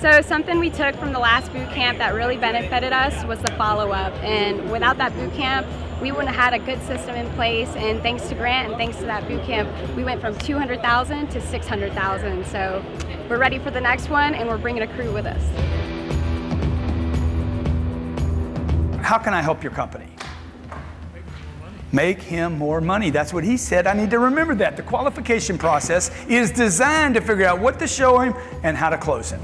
So something we took from the last boot camp that really benefited us was the follow-up. And without that boot camp, we wouldn't have had a good system in place. And thanks to Grant and thanks to that boot camp, we went from 200,000 to 600,000. So we're ready for the next one, and we're bringing a crew with us. How can I help your company? Make him more money. That's what he said. I need to remember that. The qualification process is designed to figure out what to show him and how to close him.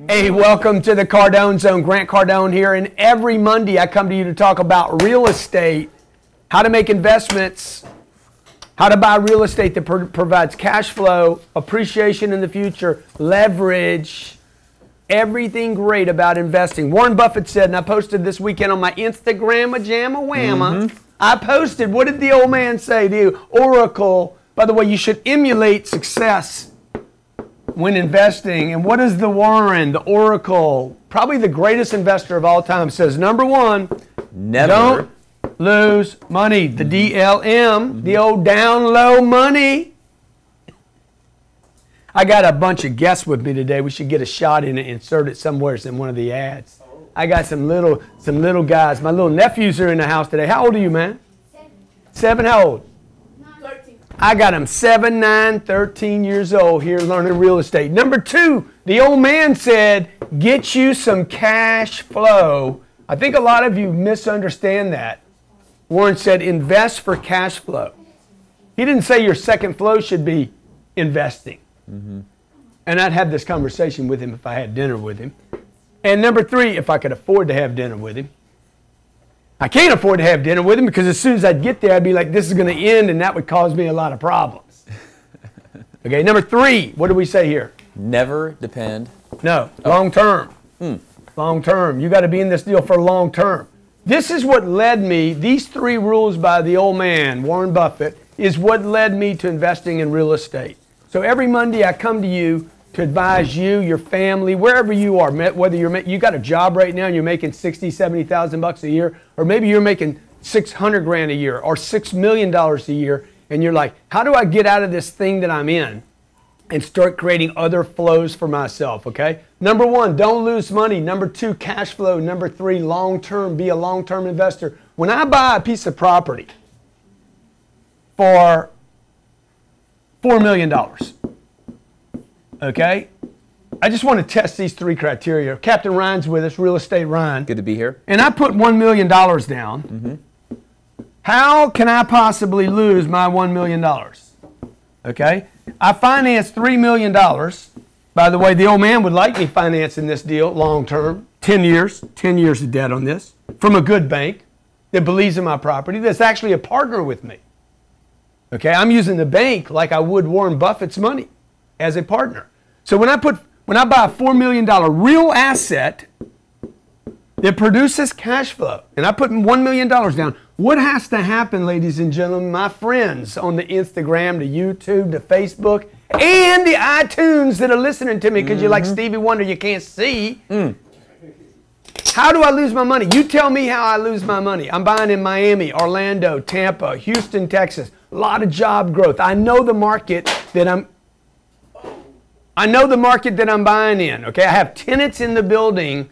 Hey, welcome to the Cardone Zone. Grant Cardone here, and every Monday I come to you to talk about real estate, how to make investments, how to buy real estate that provides cash flow, appreciation in the future, leverage, everything great about investing. Warren Buffett said, and I posted this weekend on my Instagram, I posted, what did the old man say to you? Oracle. By the way, you should emulate success when investing. And what is the Warren, the Oracle, probably the greatest investor of all time, says, number one, don't lose money. The DLM, the old down low money. I got a bunch of guests with me today. We should get a shot in it and insert it somewhere in one of the ads. I got some little guys. My little nephews are in the house today. How old are you, man? 7. How old? 13. I got them 7, 9, 13 years old here learning real estate. Number 2, the old man said, get you some cash flow. I think a lot of you misunderstand that. Warren said, invest for cash flow. He didn't say your second flow should be investing. And I'd have this conversation with him if I had dinner with him. And number 3, if I could afford to have dinner with him. I can't afford to have dinner with him because as soon as I'd get there, I'd be like, this is going to end, and that would cause me a lot of problems. Okay, number 3, what do we say here? Never depend. No, long term. Long term. You got to be in this deal for long term. This is what led me, these 3 rules by the old man, Warren Buffett, is what led me to investing in real estate. So every Monday I come to you to advise you, your family, wherever you are, whether you got a job right now and you're making $60,000, $70,000 a year, or maybe you're making $600 grand a year or $6 million a year, and you're like, how do I get out of this thing that I'm in and start creating other flows for myself, okay? Number 1, don't lose money. Number 2, cash flow. Number 3, long-term, be a long-term investor. When I buy a piece of property for $4 million, okay? I just want to test these 3 criteria. Captain Ryan's with us, Real Estate Ryan. Good to be here. And I put $1 million down. How can I possibly lose my $1 million? Okay? I financed $3 million. By the way, the old man would like me financing this deal long term, 10 years of debt on this, from a good bank that believes in my property, that's actually a partner with me. Okay? I'm using the bank like I would Warren Buffett's money as a partner. So when I buy a $4 million real asset that produces cash flow, and I put $1 million down, what has to happen, ladies and gentlemen, my friends on the Instagram, the YouTube, the Facebook, and the iTunes that are listening to me because you're like Stevie Wonder, you can't see. How do I lose my money? You tell me how I lose my money. I'm buying in Miami, Orlando, Tampa, Houston, Texas. A lot of job growth. I know the market that I'm buying in, okay? I have tenants in the building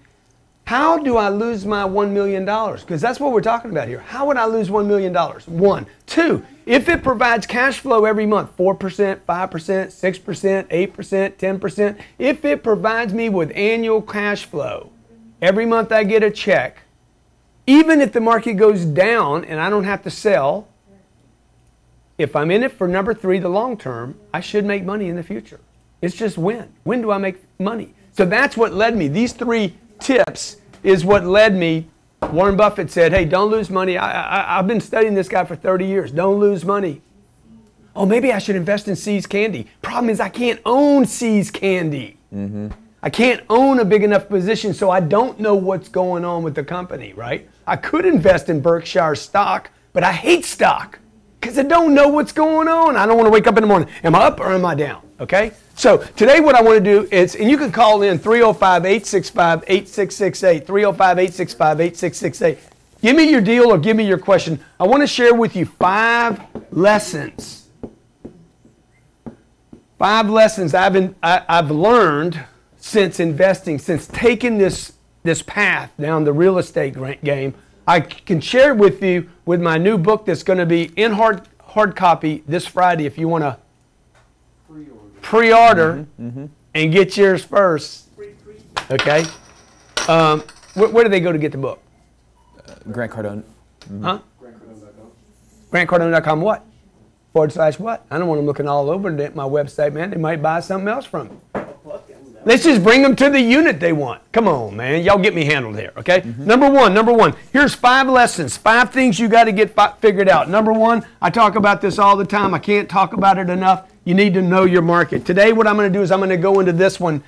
How do I lose my $1 million? Because that's what we're talking about here. How would I lose $1 million? One. Two, if it provides cash flow every month, 4%, 5%, 6%, 8%, 10%, if it provides me with annual cash flow, every month I get a check, even if the market goes down and I don't have to sell, if I'm in it for number three, the long term, I should make money in the future. It's just when. When do I make money? So that's what led me. These three tips is what led me. Warren Buffett said, hey, don't lose money. I've been studying this guy for 30 years. Don't lose money. Oh, maybe I should invest in See's Candy. Problem is I can't own See's Candy. I can't own a big enough position, so I don't know what's going on with the company, right? I could invest in Berkshire stock, but I hate stock because I don't know what's going on. I don't want to wake up in the morning. Am I up or am I down? Okay? So today what I want to do is, and you can call in 305-865-8668, 305-865-8668. Give me your deal or give me your question. I want to share with you 5 lessons. 5 lessons I've learned since investing, since taking this path down the real estate game. I can share with you with my new book that's going to be in hard copy this Friday if you want to pre-order and get yours first. Okay? Where do they go to get the book? Grant Cardone. Huh? GrantCardone.com what? / what? I don't want them looking all over my website, man. They might buy something else from me. Let's just bring them to the unit they want. Come on, man. Y'all get me handled here, okay? Number one. Here's 5 lessons, 5 things you got to get figured out. Number 1, I talk about this all the time. I can't talk about it enough. You need to know your market. Today, what I'm going to do is I'm going to go into this one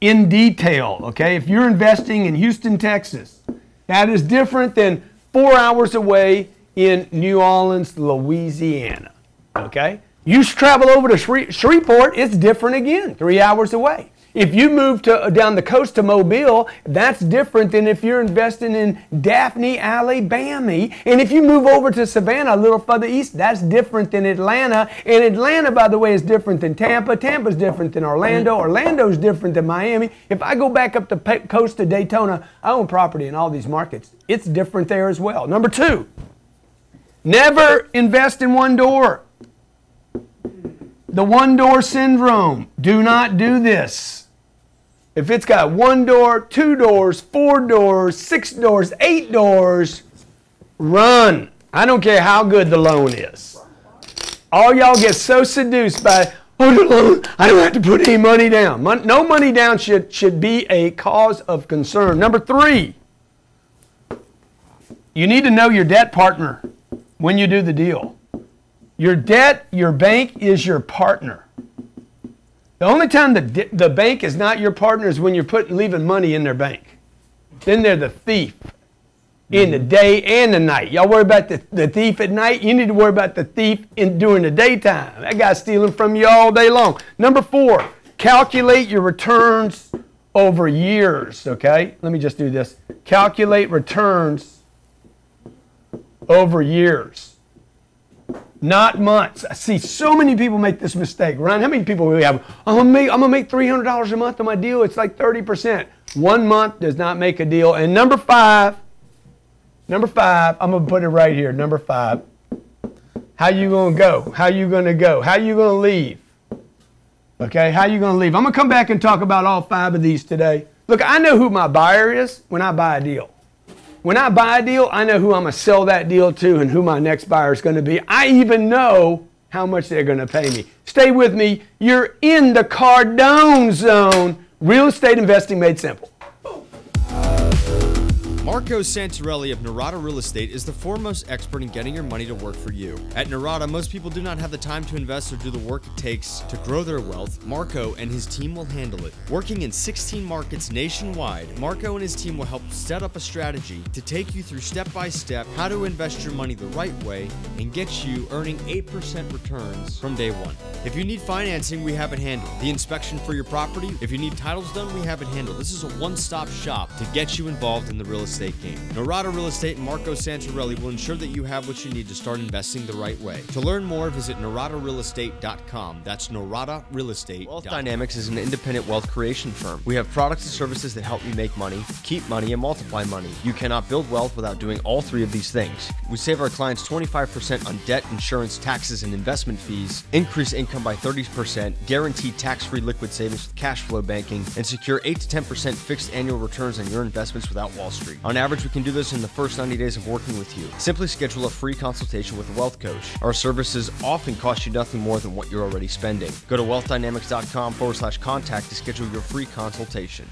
in detail, okay? If you're investing in Houston, Texas, that is different than 4 hours away in New Orleans, Louisiana, okay? You travel over to Shreveport, it's different again, 3 hours away. If you move down the coast to Mobile, that's different than if you're investing in Daphne, Alabama. And if you move over to Savannah, a little further east, that's different than Atlanta. And Atlanta, by the way, is different than Tampa. Tampa's different than Orlando. Orlando's different than Miami. If I go back up the coast to Daytona, I own property in all these markets. It's different there as well. Number 2, never invest in one door. The one door syndrome. Do not do this. If it's got 1 door, 2 doors, 4 doors, 6 doors, 8 doors, run. I don't care how good the loan is. All y'all get so seduced by, oh, the loan, I don't have to put any money down. No money down should be a cause of concern. Number 3, you need to know your debt partner when you do the deal. Your bank is your partner. The only time the bank is not your partner is when you're leaving money in their bank. Then they're the thief in the day and the night. Y'all worry about the thief at night. You need to worry about the thief during the daytime. That guy's stealing from you all day long. Number 4, calculate your returns over years. Okay? Let me just do this. Calculate returns over years. Not months. I see so many people make this mistake. Ryan, how many people do we have? I'm gonna make $300 a month on my deal. It's like 30%. 1 month does not make a deal. And number 5, I'm gonna put it right here. Number 5. How you gonna go? How you gonna go? How you gonna leave? Okay, how you gonna leave? I'm gonna come back and talk about all 5 of these today. Look, I know who my buyer is when I buy a deal. When I buy a deal, I know who I'm going to sell that deal to and who my next buyer is going to be. I even know how much they're going to pay me. Stay with me. You're in the Cardone zone. Real estate investing made simple. Marco Santarelli of Narada Real Estate is the foremost expert in getting your money to work for you. At Narada, most people do not have the time to invest or do the work it takes to grow their wealth. Marco and his team will handle it. Working in 16 markets nationwide, Marco and his team will help set up a strategy to take you through step-by-step how to invest your money the right way and get you earning 8% returns from day one. If you need financing, we have it handled. The inspection for your property, if you need titles done, we have it handled. This is a one-stop shop to get you involved in the real estate estate game. Norada Real Estate and Marco Santarelli will ensure that you have what you need to start investing the right way. To learn more, visit noradarealestate.com. That's noradarealestate.com. Wealth Dynamics is an independent wealth creation firm. We have products and services that help you make money, keep money, and multiply money. You cannot build wealth without doing all three of these things. We save our clients 25% on debt, insurance, taxes, and investment fees, increase income by 30%, guarantee tax-free liquid savings with cash flow banking, and secure 8 to 10% fixed annual returns on your investments without Wall Street. On average, we can do this in the first 90 days of working with you. Simply schedule a free consultation with a wealth coach. Our services often cost you nothing more than what you're already spending. Go to wealthdynamics.com/contact to schedule your free consultation.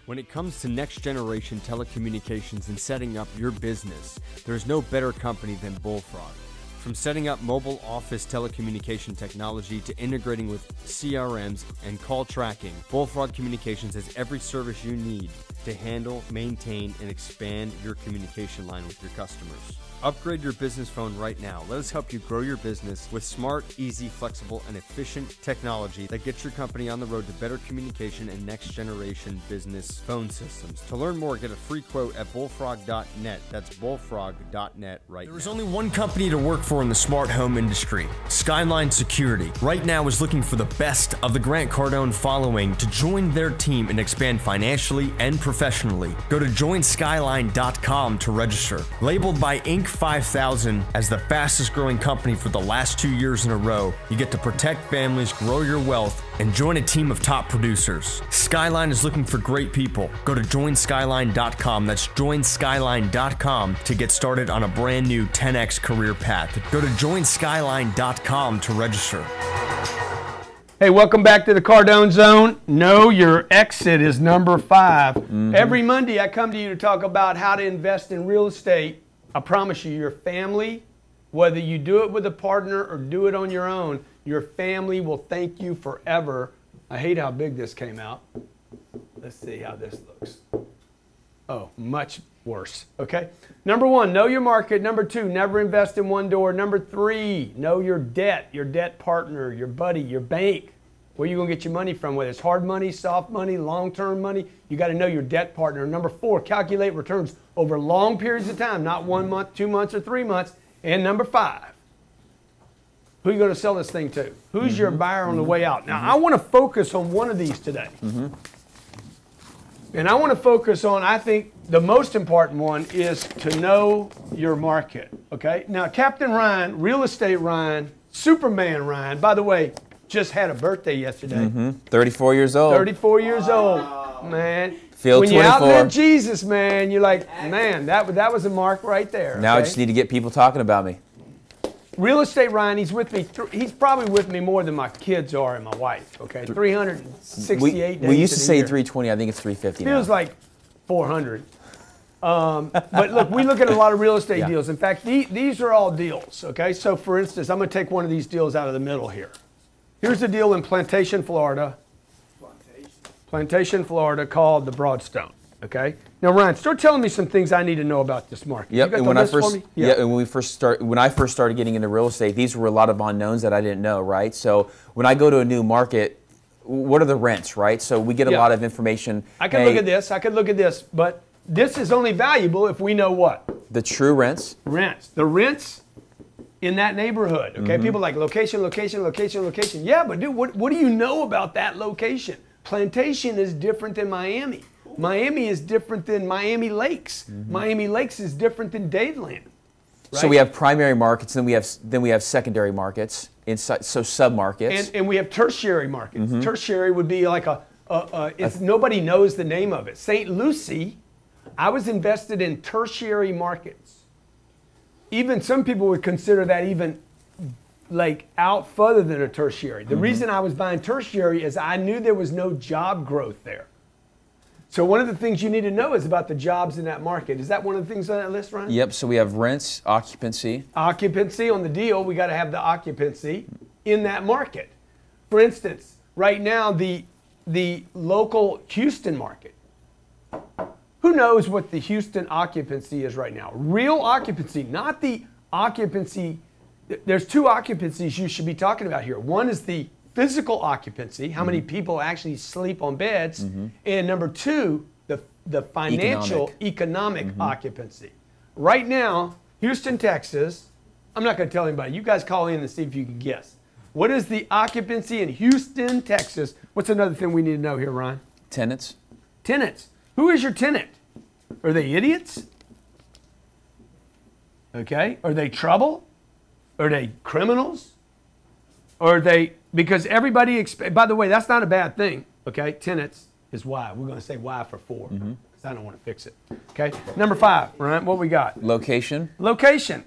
When it comes to next-generation telecommunications and setting up your business, there's no better company than Bullfrog. From setting up mobile office telecommunication technology to integrating with CRMs and call tracking, Bullfrog Communications has every service you need to handle, maintain, and expand your communication line with your customers. Upgrade your business phone right now. Let us help you grow your business with smart, easy, flexible, and efficient technology that gets your company on the road to better communication and next-generation business phone systems. To learn more, get a free quote at bullfrog.net. That's bullfrog.net right now. There is only one company to work for in the smart home industry, Skyline Security. Right now is looking for the best of the Grant Cardone following to join their team and expand financially and professionally. Go to joinskyline.com to register. Labeled by Inc. 5000 as the fastest growing company for the last 2 years in a row, you get to protect families, grow your wealth, and join a team of top producers. Skyline is looking for great people. Go to joinskyline.com. That's joinskyline.com to get started on a brand new 10x career path. Go to joinskyline.com to register. Hey, welcome back to the Cardone Zone. Know your exit is number 5. Every Monday I come to you to talk about how to invest in real estate. I promise you, your family, whether you do it with a partner or do it on your own, your family will thank you forever. I hate how big this came out. Let's see how this looks. Oh, much worse. Okay. Number 1, know your market. Number 2, never invest in one door. Number 3, know your debt partner, your buddy, your bank. Where are you going to get your money from? Whether it's hard money, soft money, long-term money, you got to know your debt partner. Number 4, calculate returns over long periods of time, not 1 month, 2 months, or 3 months. And number 5, who are you going to sell this thing to? Who's your buyer on the way out? Now, I want to focus on one of these today. And I want to focus on, I think, the most important one is to know your market. Okay? Now, Captain Ryan, Real Estate Ryan, Superman Ryan, by the way, just had a birthday yesterday. 34 years old. 34 years old, man. Feel when 24. you outlive Jesus, man, you're like, man, that was a mark right there. Now okay? I just need to get people talking about me. Real Estate Ryan, he's with me. He's probably with me more than my kids are and my wife. Okay, 368 days. We used to say year. 320. I think it's 350 now. Feels like 400. But look, we look at a lot of real estate deals. In fact, these are all deals. Okay, so for instance, I'm going to take one of these deals out of the middle here. Here's a deal in Plantation, Florida. Plantation, Florida, called the Broadstone. Okay. Now, Ryan, start telling me some things I need to know about this market. Yep. And when I first, and when I first started getting into real estate, these were a lot of unknowns that I didn't know. Right. So when I go to a new market, what are the rents? Right. So we get a lot of information. I can look at this. I could look at this, but this is only valuable if we know what the true rents. The rents in that neighborhood. Okay. People like location, location, location, location. Yeah, but dude, what do you know about that location? Plantation is different than Miami. Miami is different than Miami Lakes. Miami Lakes is different than Dadeland. Right? So we have primary markets, then we have secondary markets, so sub-markets. And we have tertiary markets. Tertiary would be like nobody knows the name of it. St. Lucie, I was invested in tertiary markets. Even some people would consider that even like out further than a tertiary. The reason I was buying tertiary is I knew there was no job growth there. So one of the things you need to know is about the jobs in that market. Is that one of the things on that list, Ryan? Yep, so we have rents, occupancy. Occupancy on the deal, we got to have the occupancy in that market. For instance, right now, the local Houston market. Who knows what the Houston occupancy is right now? Real occupancy, not the occupancy. There's 2 occupancies you should be talking about here. One is the physical occupancy, how many people actually sleep on beds, and number 2, the financial, economic occupancy. Right now, Houston, Texas, I'm not going to tell anybody. You guys call in and see if you can guess. What is the occupancy in Houston, Texas? What's another thing we need to know here, Ryan? Tenants. Tenants. Who is your tenant? Are they idiots? Okay. Are they trouble? Are they criminals? Or are they, because everybody, by the way, that's not a bad thing. Okay. Tenants is why. We're going to say why for 4. Because I don't want to fix it. Okay. Number 5, Ryan, what we got? Location. Location.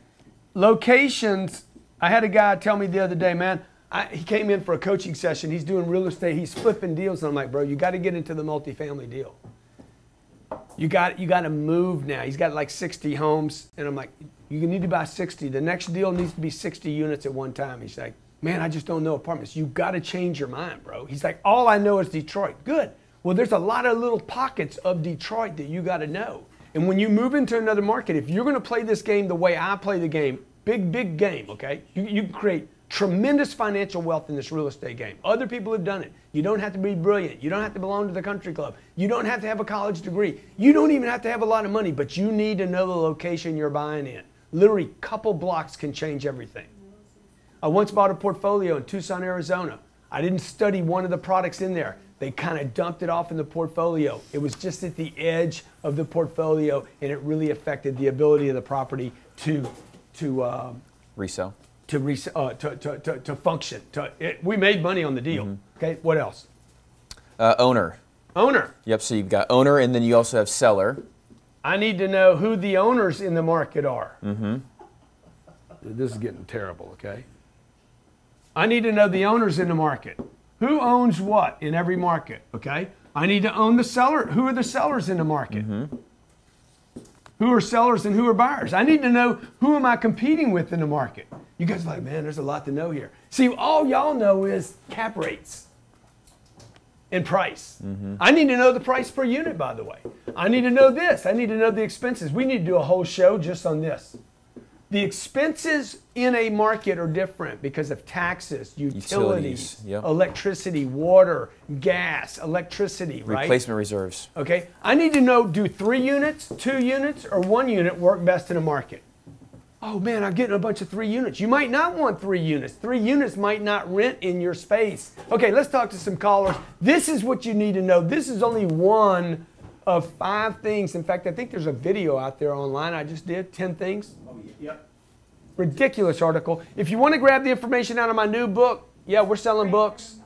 Locations. I had a guy tell me the other day, man, he came in for a coaching session. He's doing real estate. He's flipping deals. And I'm like, bro, you got to get into the multifamily deal. You got to move now. He's got like 60 homes. And I'm like, you need to buy 60. The next deal needs to be 60 units at one time. He's like, man, I just don't know apartments. You got to change your mind, bro. He's like, all I know is Detroit. Good. Well, there's a lot of little pockets of Detroit that you got to know. And when you move into another market, if you're going to play this game the way I play the game, big game, okay? You can create tremendous financial wealth in this real estate game. Other people have done it. You don't have to be brilliant. You don't have to belong to the country club. You don't have to have a college degree. You don't even have to have a lot of money, but you need to know the location you're buying in. Literally, a couple blocks can change everything. I once bought a portfolio in Tucson, Arizona. I didn't study one of the products in there. They kind of dumped it off in the portfolio. It was just at the edge of the portfolio, and it really affected the ability of the property to Resell. To function. We made money on the deal. Okay, what else? Owner. Owner. Yep, so you've got owner, and then you also have seller. I need to know who the owners in the market are. This is getting terrible, okay? I need to know the owners in the market. Who owns what in every market, okay? I need to own the seller. Who are the sellers in the market? Who are sellers and who are buyers? I need to know who am I competing with in the market. You guys are like, man, there's a lot to know here. See, all y'all know is cap rates and price. I need to know the price per unit, by the way. I need to know this. I need to know the expenses. We need to do a whole show just on this. The expenses in a market are different because of taxes, utilities, electricity, water, gas, electricity, right? Replacement reserves. Okay. I need to know, do 3 units, 2 units, or 1 unit work best in a market? Oh man, I'm getting a bunch of 3 units. You might not want 3 units. 3 units might not rent in your space. Okay, let's talk to some callers. This is what you need to know. This is only one of 5 things. In fact, I think there's a video out there online I just did, 10 things. Yep. Ridiculous article. If you want to grab the information out of my new book, yeah, we're selling books.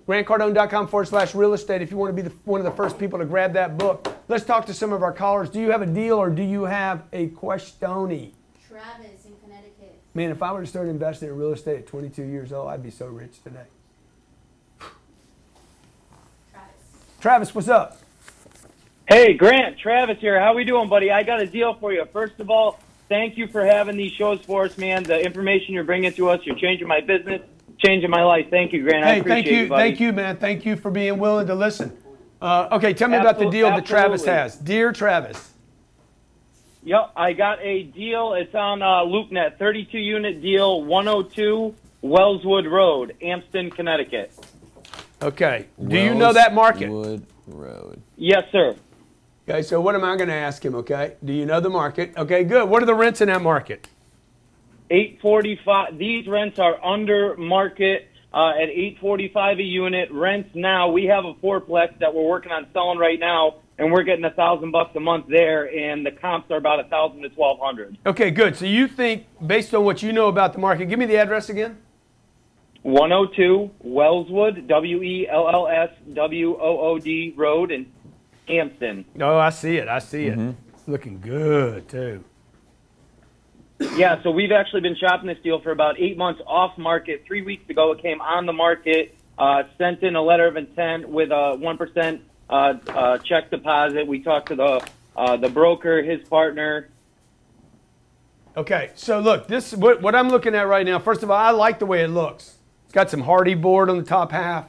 GrantCardone.com/real estate if you want to be one of the first people to grab that book. Let's talk to some of our callers. Do you have a deal or do you have a question? Travis in Connecticut. Man, if I were to start investing in real estate at 22 years old, I'd be so rich today. Travis, what's up? Hey, Grant, Travis here. How we doing, buddy? I got a deal for you. First of all, thank you for having these shows for us, man. The information you're bringing to us, you're changing my business, changing my life. Thank you, Grant. I appreciate you, buddy. Thank you, man. Thank you for being willing to listen. Okay, tell me about the deal that Travis has. Dear Travis. Yep, I got a deal. It's on LoopNet, 32-unit deal, 102 Wellswood Road, Hampton, Connecticut. Okay. Do you know that market? Wellswood Road. Yes, sir. Okay, so what am I going to ask him, okay? Do you know the market? Okay, good. What are the rents in that market? $845. These rents are under market at $845 a unit. Rents now, we have a fourplex that we're working on selling right now, and we're getting $1,000 a month there, and the comps are about $1,000 to $1,200. Okay, good. So you think, based on what you know about the market, give me the address again. 102 Wellswood, Wellswood Road in Hampton. Oh, I see it. I see it. It's looking good, too. Yeah, so we've actually been shopping this deal for about 8 months off market. 3 weeks ago, it came on the market, sent in a letter of intent with a 1% check deposit. We talked to the broker, his partner. Okay, so look, this what I'm looking at right now. First of all, I like the way it looks. It's got some hardy board on the top half.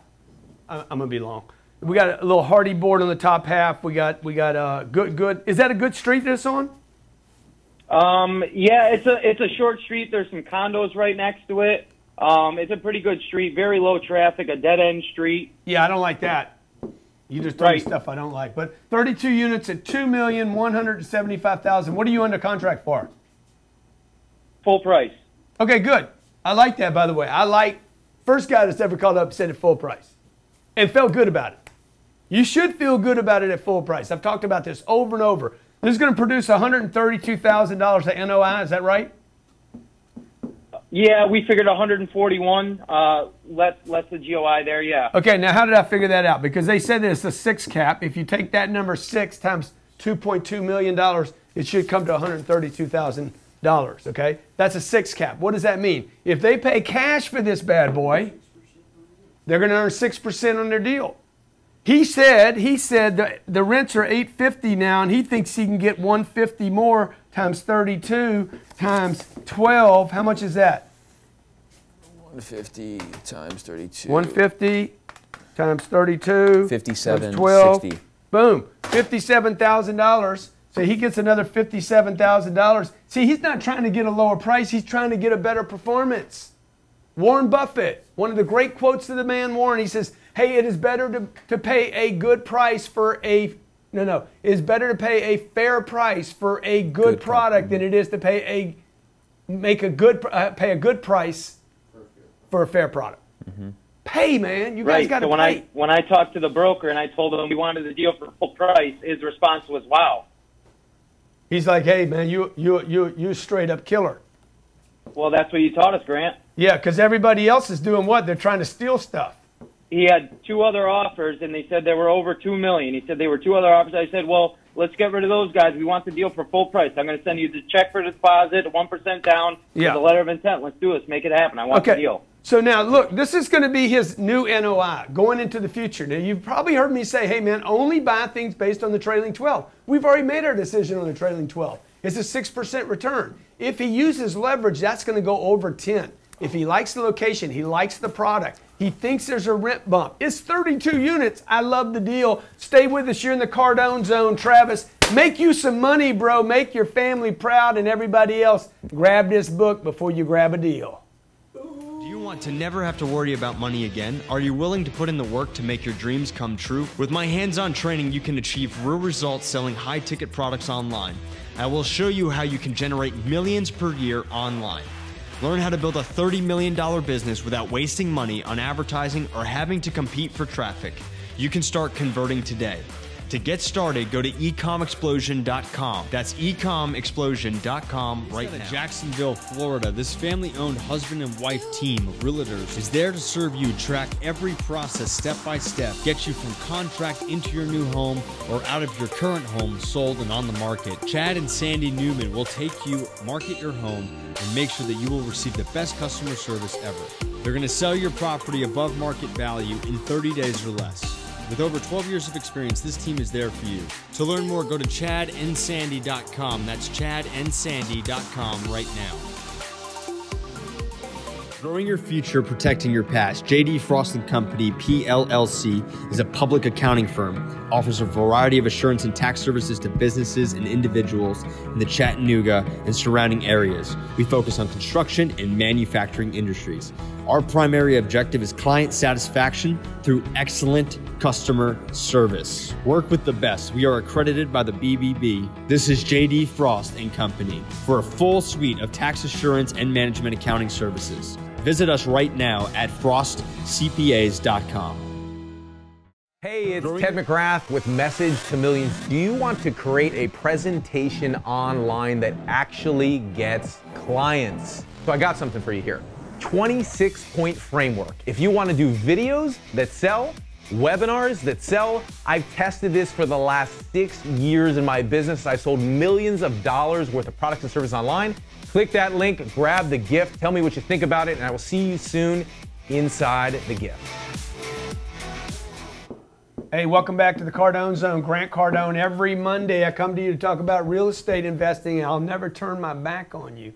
I'm gonna be long. We got a little hardy board on the top half. We got good. Is that a good street that's on? Yeah, it's a short street. There's some condos right next to it. It's a pretty good street, very low traffic, a dead end street. Yeah, I don't like that. You just told me Right. stuff I don't like. But 32 units at $2,175,000. What are you under contract for? Full price. Okay, good. I like that, by the way. I like first guy that's ever called up and said it full price and felt good about it. You should feel good about it at full price. I've talked about this over and over. This is going to produce $132,000 of NOI. Is that right? Yeah, we figured 141. Less the GOI there. Yeah. Okay, now how did I figure that out? Because they said that it's a 6 cap. If you take that number 6 times $2.2 million, it should come to $132,000. Okay, that's a 6 cap. What does that mean? If they pay cash for this bad boy, they're going to earn 6% on their deal. He said the rents are $850 now, and he thinks he can get $150 more times 32 times 12. How much is that? 150 times 32. 150 times 32. 57, times 12. 60. Boom, $57,000. So he gets another $57,000. See, he's not trying to get a lower price. He's trying to get a better performance. Warren Buffett, one of the great quotes of the man Warren, he says, hey, it is better to pay a good price for a, it is better to pay a fair price for a good product than it is to pay a good price for a fair product. Mm-hmm. Pay, man. You guys got to pay. When I talked to the broker and I told him we wanted the deal for full price, his response was, wow. He's like, hey, man, you straight up killer. Well, that's what you taught us, Grant. Yeah, because everybody else is doing what? They're trying to steal stuff. He had 2 other offers, and they said they were over $2 million. He said they were 2 other offers. I said, well, let's get rid of those guys. We want the deal for full price. I'm going to send you the check for the deposit, 1% down, with a letter of intent. Let's do this. Make it happen. I want the deal. So now, look, this is going to be his new NOI going into the future. Now, you've probably heard me say, hey, man, only buy things based on the trailing 12. We've already made our decision on the trailing 12. It's a 6% return. If he uses leverage, that's going to go over 10. If he likes the location, he likes the product, he thinks there's a rent bump. It's 32 units. I love the deal. Stay with us. You're in the Cardone zone, Travis. Make you some money, bro. Make your family proud and everybody else. Grab this book before you grab a deal. Do you want to never have to worry about money again? Are you willing to put in the work to make your dreams come true? With my hands-on training, you can achieve real results selling high-ticket products online. I will show you how you can generate millions per year online. Learn how to build a $30 million business without wasting money on advertising or having to compete for traffic. You can start converting today. To get started, go to ecomexplosion.com. That's ecomexplosion.com right now. Jacksonville, Florida, this family-owned husband and wife team of realtors is there to serve you, track every process step by step, get you from contract into your new home or out of your current home sold and on the market. Chad and Sandy Newman will take you, market your home, and make sure that you will receive the best customer service ever. They're going to sell your property above market value in 30 days or less. With over 12 years of experience, this team is there for you. To learn more, go to chadandsandy.com. That's chadandsandy.com right now. Growing your future, protecting your past. J.D. Frost & Company, PLLC, is a public accounting firm. Offers a variety of assurance and tax services to businesses and individuals in the Chattanooga and surrounding areas. We focus on construction and manufacturing industries. Our primary objective is client satisfaction through excellent customer service. Work with the best. We are accredited by the BBB. This is J.D. Frost & Company for a full suite of tax assurance and management accounting services. Visit us right now at frostcpas.com. Hey, it's Ted McGrath with Message to Millions. Do you want to create a presentation online that actually gets clients? So I got something for you here. 26-point framework. If you want to do videos that sell, webinars that sell, I've tested this for the last 6 years in my business. I sold millions of dollars worth of products and services online. Click that link, grab the gift, tell me what you think about it, and I will see you soon inside the gift. Hey, welcome back to the Cardone Zone. Grant Cardone. Every Monday I come to you to talk about real estate investing, and I'll never turn my back on you.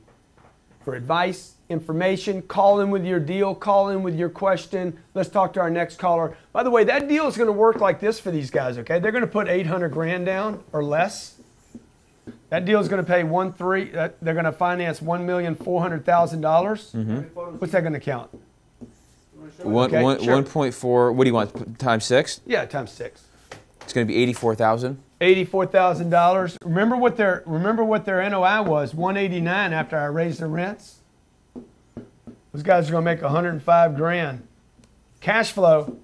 For advice, information, call in with your deal, call in with your question. Let's talk to our next caller. By the way, that deal is going to work like this for these guys, okay? They're going to put 800 grand down or less. That deal is going to pay they're going to finance $1,400,000. Mm-hmm. What's that going to count? 1.4. What do you want? Times 6? Yeah, times 6. It's going to be $84,000. $84,000. Remember what their NOI was? 189 after I raised the rents. Those guys are going to make 105 grand. Cash flow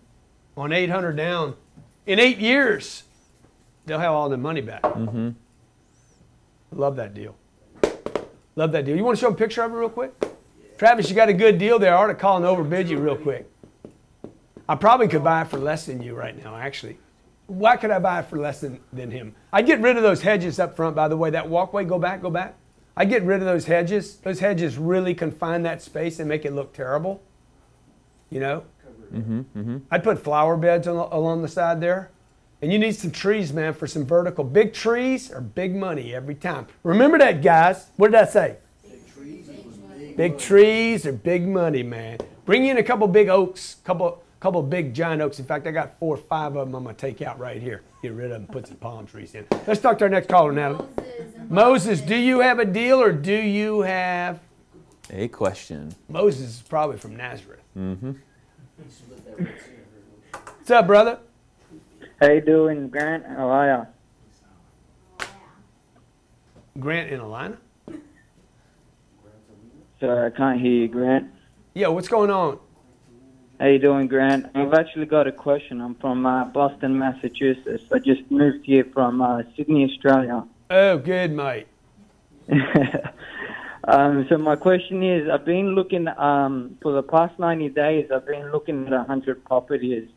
on 800 down. In 8 years, they'll have all the money back. Mm-hmm. Love that deal. Love that deal. You want to show them a picture of it real quick? Travis, you got a good deal there. I ought to call and overbid you real quick. I probably could buy it for less than you right now, actually. Why could I buy it for less than him? I'd get rid of those hedges up front, by the way. That walkway, go back. I'd get rid of those hedges. Those hedges really confine that space and make it look terrible. You know? Mm-hmm, mm-hmm. I'd put flower beds along the side there. And you need some trees, man, for some vertical. Big trees are big money every time. Remember that, guys. What did I say? Big trees are big money, man. Bring in a couple big oaks, couple big giant oaks. In fact, I got 4 or 5 of them I'm going to take out right here. Get rid of them, put some palm trees in. Let's talk to our next caller, Natalie. Moses, do you have a deal or do you have a question? Moses is probably from Nazareth. Mm-hmm. What's up, brother? How you doing, Grant? How are ya? Grant in Atlanta? Sorry, I can't hear you, Grant. Yeah, what's going on? How you doing, Grant? I've actually got a question. I'm from Boston, Massachusetts. I just moved here from Sydney, Australia. Oh, good, mate. So my question is, I've been looking, for the past 90 days, I've been looking at 100 properties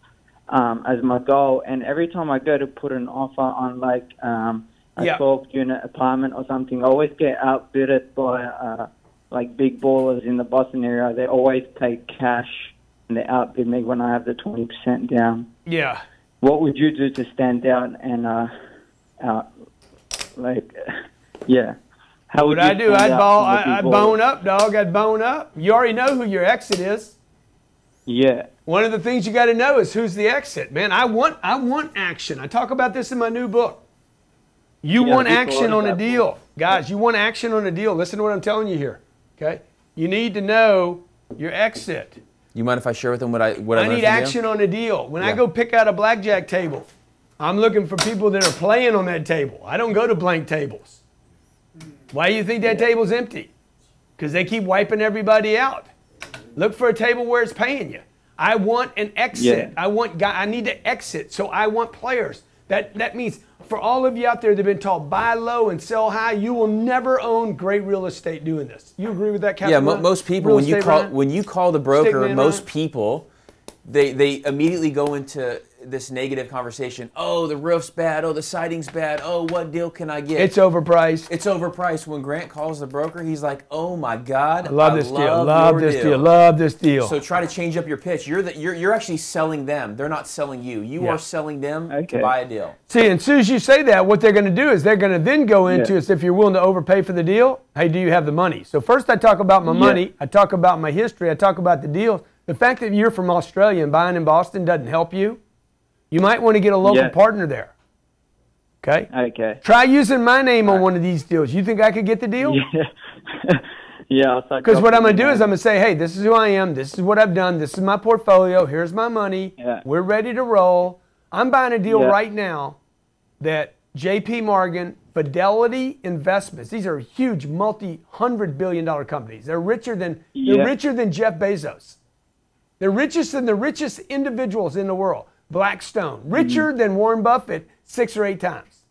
as my goal. And every time I go to put an offer on like a 12-unit apartment or something, I always get outbidded by like big ballers in the Boston area. They always pay cash and they outbid me when I have the 20% down. Yeah. What would you do to stand out and yeah? How would I do? I'd bone up, dog. I'd bone up. You already know who your exit is. Yeah. One of the things you got to know is who's the exit, man. I want action. I talk about this in my new book. You want action on a deal, guys. You want action on a deal. Listen to what I'm telling you here. Okay. You need to know your exit. You mind if I share with them what I need action on a deal. When I go pick out a blackjack table, I'm looking for people that are playing on that table. I don't go to blank tables. Why do you think that table's empty? Because they keep wiping everybody out. Look for a table where it's paying you. I want an exit. Yeah. I need to exit, so I want players. That means for all of you out there that have been taught buy low and sell high, you will never own great real estate doing this. You agree with that, Captain? Yeah, most people, when you call the broker, most people, they immediately go into this negative conversation. Oh, the roof's bad. Oh, the siding's bad. Oh, what deal can I get? It's overpriced. It's overpriced. When Grant calls the broker, he's like, oh my God, I love this deal. Love this deal. Love this deal. So try to change up your pitch. You're actually selling them. They're not selling you. You are selling them to buy a deal. See, and as soon as you say that, what they're going to do is they're going to then go into is if you're willing to overpay for the deal, hey, do you have the money? So first I talk about my money. I talk about my history. I talk about the deal. The fact that you're from Australia and buying in Boston doesn't help you. You might want to get a local partner there. Okay? Okay. Try using my name on one of these deals. You think I could get the deal? Yeah. Because what I'm going to do is I'm going to say, hey, this is who I am. This is what I've done. This is my portfolio. Here's my money. Yeah. We're ready to roll. I'm buying a deal right now that J.P. Morgan, Fidelity Investments, these are huge multi-hundred-billion-dollar companies. They're richer than Jeff Bezos. They're richest than the richest individuals in the world. Blackstone, richer than Warren Buffett 6 or 8 times.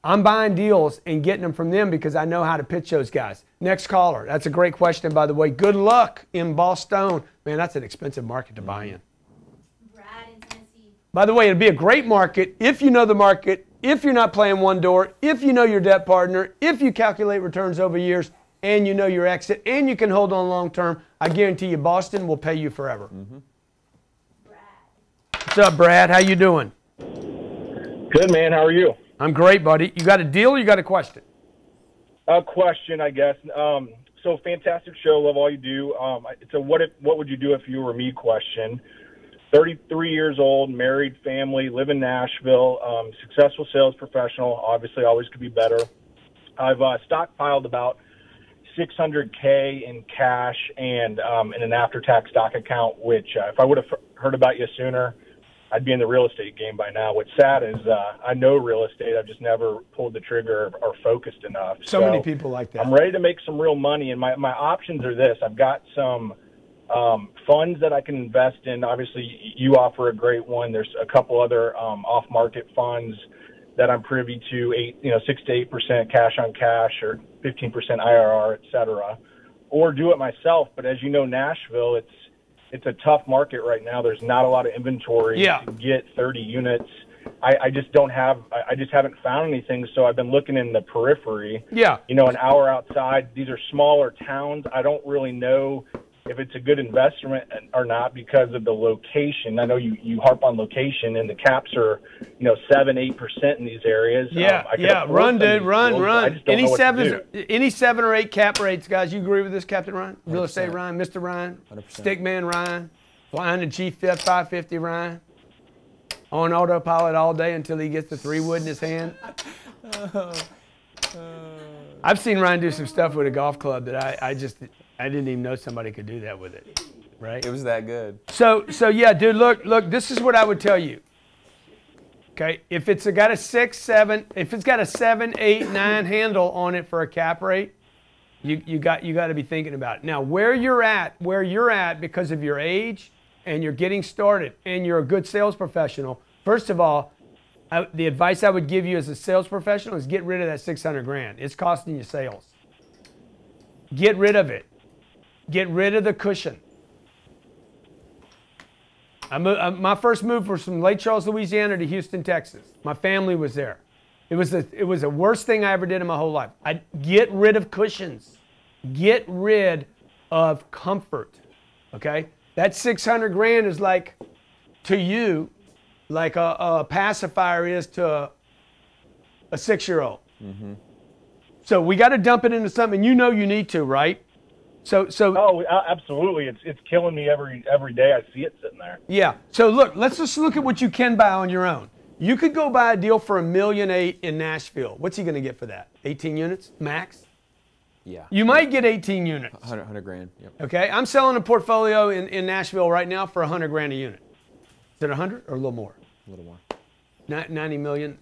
I'm buying deals and getting them from them because I know how to pitch those guys. Next caller. That's a great question, by the way. Good luck in Boston. Man, that's an expensive market to buy in. Brad in Tennessee. By the way, it'll be a great market if you know the market, if you're not playing one door, if you know your debt partner, if you calculate returns over years, and you know your exit, and you can hold on long term. I guarantee you Boston will pay you forever. Mm-hmm. What's up, Brad? How you doing? Good, man. How are you? I'm great, buddy. You got a deal or you got a question? A question, I guess. So fantastic show. Love all you do. It's a what would you do if you were me question. 33 years old, married, family, live in Nashville, successful sales professional. Obviously, always could be better. I've stockpiled about $600K in cash and in an after-tax stock account, which if I would have heard about you sooner, I'd be in the real estate game by now. What's sad is I know real estate. I've just never pulled the trigger or focused enough. So many people like that. I'm ready to make some real money, and my options are this. I've got some funds that I can invest in. Obviously, you offer a great one. There's a couple other off-market funds that I'm privy to, 6 to 8% cash on cash or 15% IRR, et cetera, or do it myself. But as you know, Nashville, it's a tough market right now. There's not a lot of inventory to get 30 units. I just haven't found anything. So I've been looking in the periphery. Yeah. An hour outside. These are smaller towns. I don't really know if it's a good investment or not because of the location. I know you harp on location, and the caps are 7-8% in these areas. Run, dude, run. Any 7 or 8 cap rates, guys. You agree with this, Captain Ryan? Real estate Ryan, Mr. Ryan, 100%. Stickman Ryan, flying the G550 Ryan, on autopilot all day until he gets the 3-wood in his hand. I've seen Ryan do some stuff with a golf club that I didn't even know somebody could do that with it, right? It was that good. So yeah, dude, look, this is what I would tell you. Okay, if it's got a 6, 7, if it's got a 7, 8, 9 handle on it for a cap rate, you got to be thinking about it. Now, where you're at because of your age and you're getting started and you're a good sales professional, first of all, the advice I would give you as a sales professional is get rid of that 600 grand. It's costing you sales. Get rid of it. Get rid of the cushion. My first move was from Lake Charles, Louisiana to Houston, Texas. My family was there. It was the worst thing I ever did in my whole life. Get rid of cushions. Get rid of comfort. Okay? That 600 grand is like, to you, like a pacifier is to a 6-year-old. Mm-hmm. So we got to dump it into something. You know you need to, right? So oh, absolutely. It's killing me every day I see it sitting there. Yeah. So look, let's just look at what you can buy on your own. You could go buy a deal for $1.8 million in Nashville. What's he going to get for that? 18 units max? Yeah. You might get 18 units. 100 grand. Yep. Okay. I'm selling a portfolio in Nashville right now for 100 grand a unit. Is it 100 or a little more? A little more. 90 million.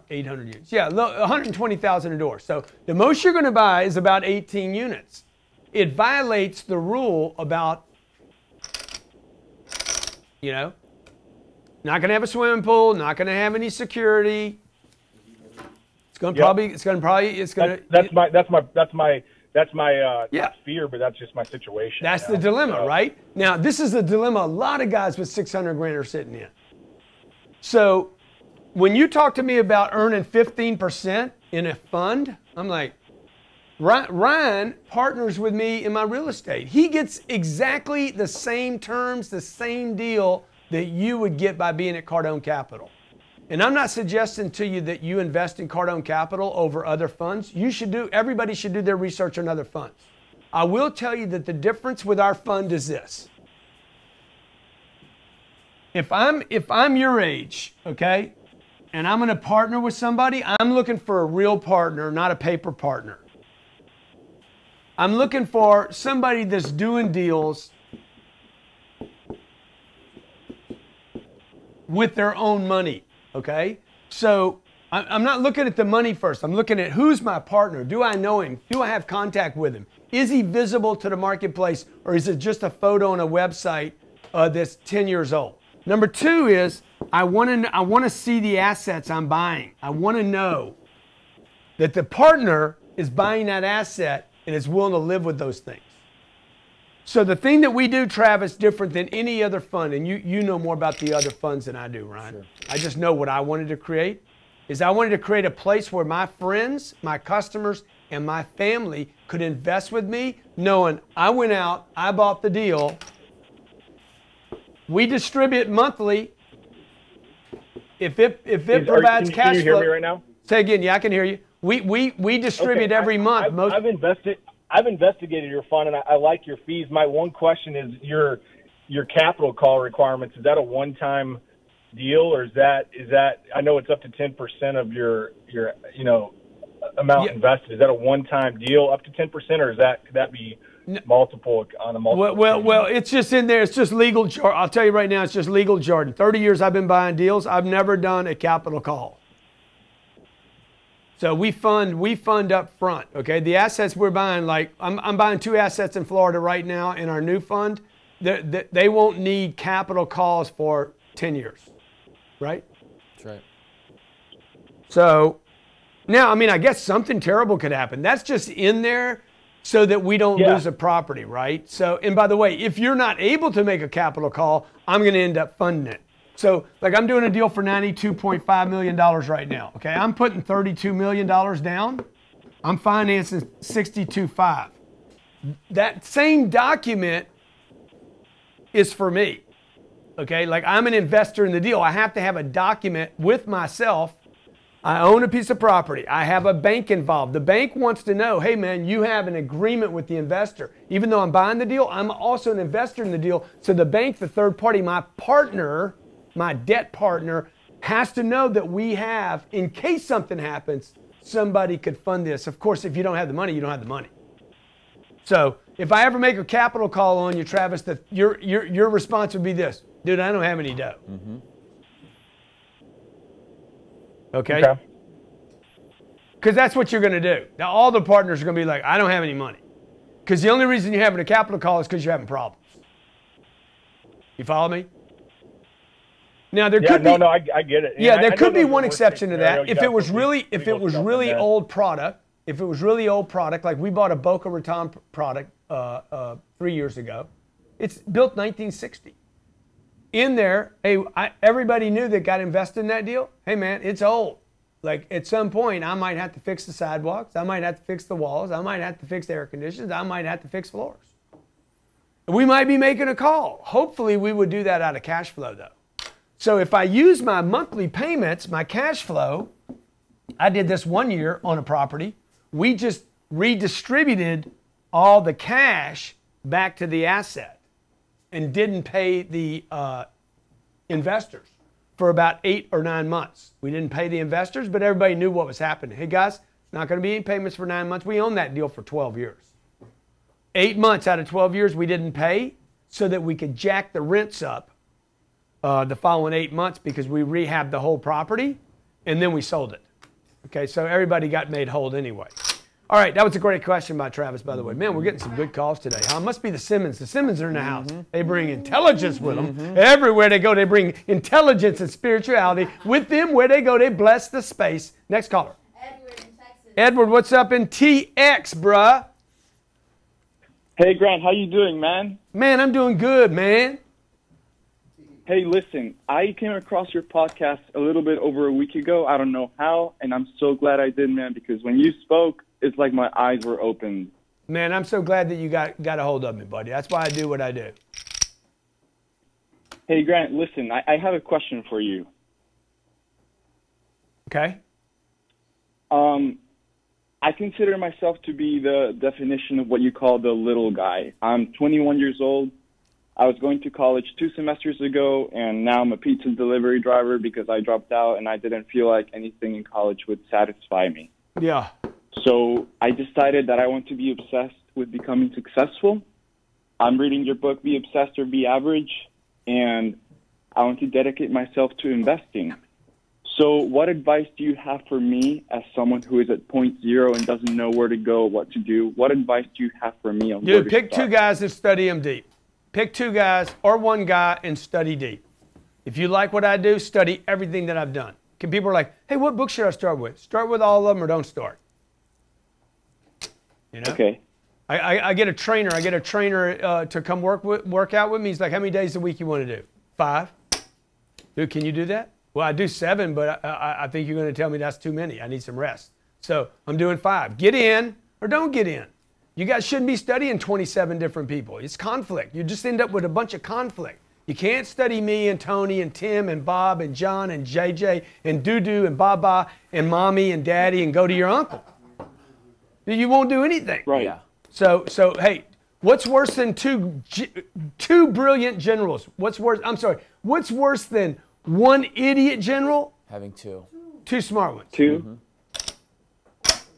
800 units. Yeah, 120,000 a door. So the most you're going to buy is about 18 units. It violates the rule about, not going to have a swimming pool, not going to have any security. It's going to That's my fear, but that's just my situation. That's the dilemma, right? Now, this is the dilemma a lot of guys with 600 grand are sitting in. So when you talk to me about earning 15% in a fund, I'm like, Ryan partners with me in my real estate. He gets exactly the same terms, the same deal that you would get by being at Cardone Capital. And I'm not suggesting to you that you invest in Cardone Capital over other funds. Everybody should do their research on other funds. I will tell you that the difference with our fund is this. If I'm your age, okay, and I'm going to partner with somebody, I'm looking for a real partner, not a paper partner. I'm looking for somebody that's doing deals with their own money, okay? So I'm not looking at the money first. I'm looking at who's my partner. Do I know him? Do I have contact with him? Is he visible to the marketplace, or is it just a photo on a website that's 10 years old? Number two is I want to see the assets I'm buying. I want to know that the partner is buying that asset and is willing to live with those things. So the thing that we do, Travis, different than any other fund, and you know more about the other funds than I do, Ryan. Sure. I just know what I wanted to create, is I wanted to create a place where my friends, my customers, and my family could invest with me, knowing I went out, I bought the deal, we distribute monthly. If it provides cash flow. Can you hear me right now? Say again. Yeah, I can hear you. We distribute every month. I've investigated your fund, and I like your fees. My one question is your capital call requirements. Is that a one-time deal, or is that I know it's up to 10% of your amount invested. Is that a one-time deal up to 10%, or could that be multiple on a multiple. Well, it's just in there. It's just legal. I'll tell you right now, it's just legal jargon. 30 years I've been buying deals. I've never done a capital call. So we fund up front. Okay, the assets we're buying, like I'm buying 2 assets in Florida right now in our new fund. They won't need capital calls for 10 years, right? That's right. So now, I mean, I guess something terrible could happen. That's just in there so that we don't lose a property, right? So, and by the way, if you're not able to make a capital call, I'm going to end up funding it. So, like, I'm doing a deal for $92.5 million right now. Okay, I'm putting $32 million down. I'm financing $62.5. That same document is for me. Okay, like, I'm an investor in the deal. I have to have a document with myself. I own a piece of property. I have a bank involved. The bank wants to know, hey man, you have an agreement with the investor. Even though I'm buying the deal, I'm also an investor in the deal. So the bank, the third party, my partner, my debt partner, has to know that we have, in case something happens, somebody could fund this. Of course, if you don't have the money, you don't have the money. So if I ever make a capital call on you, Travis, your response would be this: dude, I don't have any dough. Mm-hmm. Okay? Because that's what you're going to do. Now, all the partners are going to be like, I don't have any money. Because the only reason you're having a capital call is because you're having problems. You follow me? Now, there could be... I get it. Yeah, there could be one exception to that. If it was really old product, like we bought a Boca Raton product 3 years ago. It's built 1960. In there, hey, everybody knew that got invested in that deal. Hey, man, it's old. Like, at some point, I might have to fix the sidewalks. I might have to fix the walls. I might have to fix the air conditions. I might have to fix floors. We might be making a call. Hopefully, we would do that out of cash flow, though. So if I use my monthly payments, my cash flow, I did this 1 year on a property. We just redistributed all the cash back to the asset and didn't pay the investors for about 8 or 9 months. We didn't pay the investors, but everybody knew what was happening. Hey guys, it's not going to be any payments for 9 months. We owned that deal for 12 years. 8 months out of 12 years we didn't pay so that we could jack the rents up the following 8 months because we rehabbed the whole property and then we sold it. Okay, so everybody got made whole anyway. All right, that was a great question by Travis, by the way. Man, we're getting some good calls today. Huh? Must be the Simmons. The Simmons are in the house. They bring intelligence with them. Everywhere they go, they bring intelligence and spirituality with them. Where they go, they bless the space. Next caller. Edward in Texas. Edward, what's up in TX, bruh? Hey, Grant, how you doing, man? Man, I'm doing good, man. Hey, listen, I came across your podcast a little bit over a week ago. I don't know how, and I'm so glad I did, man, because when you spoke, it's like my eyes were opened. Man, I'm so glad that you got a hold of me, buddy. That's why I do what I do. Hey, Grant, listen, I have a question for you. Okay. I consider myself to be the definition of what you call the little guy. I'm 21 years old. I was going to college 2 semesters ago, and now I'm a pizza delivery driver because I dropped out and I didn't feel like anything in college would satisfy me. Yeah. So I decided that I want to be obsessed with becoming successful. I'm reading your book, Be Obsessed or Be Average, and I want to dedicate myself to investing. So what advice do you have for me as someone who is at point 0 and doesn't know where to go, what to do? What advice do you have for me on where to pick start? 2 guys and study them deep. Pick 2 guys or 1 guy and study deep. If you like what I do, study everything that I've done. People are like, hey, what book should I start with? Start with all of them or don't start. You know? Okay. I get a trainer. I get a trainer to come work out with me. He's like, how many days a week you want to do? 5. Dude, can you do that? Well, I do 7, but I think you're going to tell me that's too many. I need some rest. So I'm doing 5. Get in or don't get in. You guys shouldn't be studying 27 different people. It's conflict. You just end up with a bunch of conflict. You can't study me and Tony and Tim and Bob and John and JJ and Doo-Doo and Baba and Mommy and Daddy and go to your uncle. You won't do anything. Right. Yeah. So hey, what's worse than two brilliant generals? What's worse than 1 idiot general? Having 2. 2 smart ones. 2?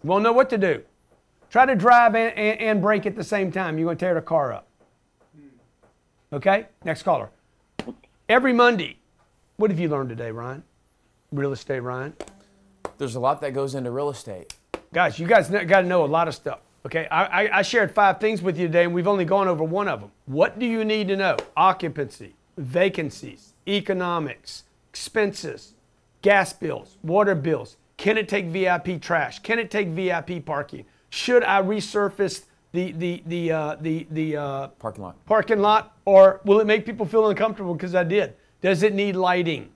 Won't know what to do. Try to drive and brake at the same time. You're going to tear the car up. Okay? Next caller. Every Monday. What have you learned today, Ryan? Real estate, Ryan? There's a lot that goes into real estate. Guys, you guys got to know a lot of stuff. Okay? I shared 5 things with you today, and we've only gone over one of them. What do you need to know? Occupancy, vacancies, economics, expenses, gas bills, water bills. Can it take VIP trash? Can it take VIP parking? Should I resurface the parking lot, or will it make people feel uncomfortable because I did? Does it need lighting?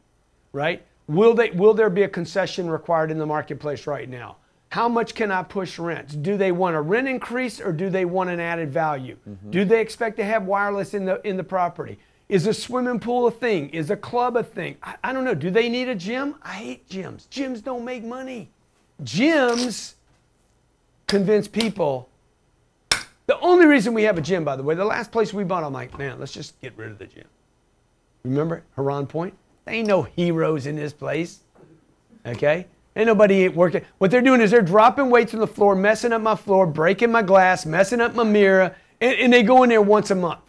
Right? Will there be a concession required in the marketplace right now? How much can I push rents? Do they want a rent increase or do they want an added value? Do they expect to have wireless in the property? Is a swimming pool a thing? Is a club a thing? I don't know. Do they need a gym? I hate gyms. Gyms don't make money. Gyms convince people. The only reason we have a gym, by the way, the last place we bought, I'm like, man, let's just get rid of the gym. Remember Huron Point? There ain't no heroes in this place. Okay? Ain't nobody working. What they're doing is they're dropping weights on the floor, messing up my floor, breaking my glass, messing up my mirror, and they go in there once a month.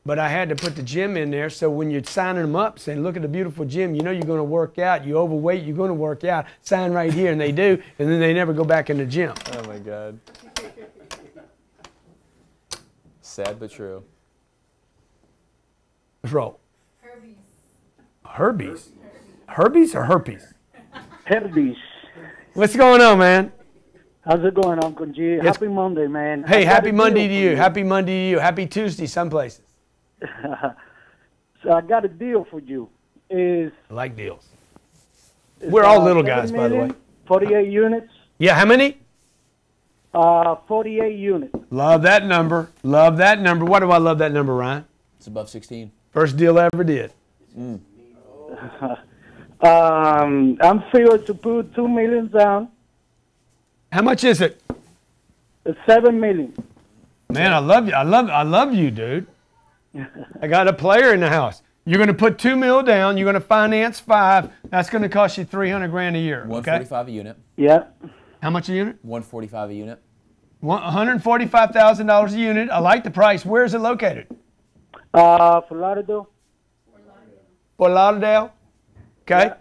But I had to put the gym in there, so when you're signing them up, saying, look at the beautiful gym, you know you're going to work out. You're overweight, you're going to work out. Sign right here, and they do, and then they never go back in the gym. Oh, my God. Sad but true. Let's roll. Herbies. Herbies or herpes? Herbies. What's going on, man? How's it going, Uncle G? Happy Monday, man. Hey, happy Monday to you. Happy Monday to you. Happy Tuesday, some places. So I got a deal for you. I like deals. We're all little guys, by the way. 48 units. Yeah, how many? 48 units. Love that number. Love that number. Why do I love that number, Ryan? It's above 16. First deal I ever did. I'm figured to put $2 million down. How much is it? It's $7 million. Man, I love you. I love you, dude. I got a player in the house. You're going to put $2 million down. You're going to finance 5. That's going to cost you $300,000 a year. $145 a unit. Yeah. How much a unit? $145 a unit. $145,000 a unit. I like the price. Where is it located? Fort Lauderdale. Fort Lauderdale. Okay.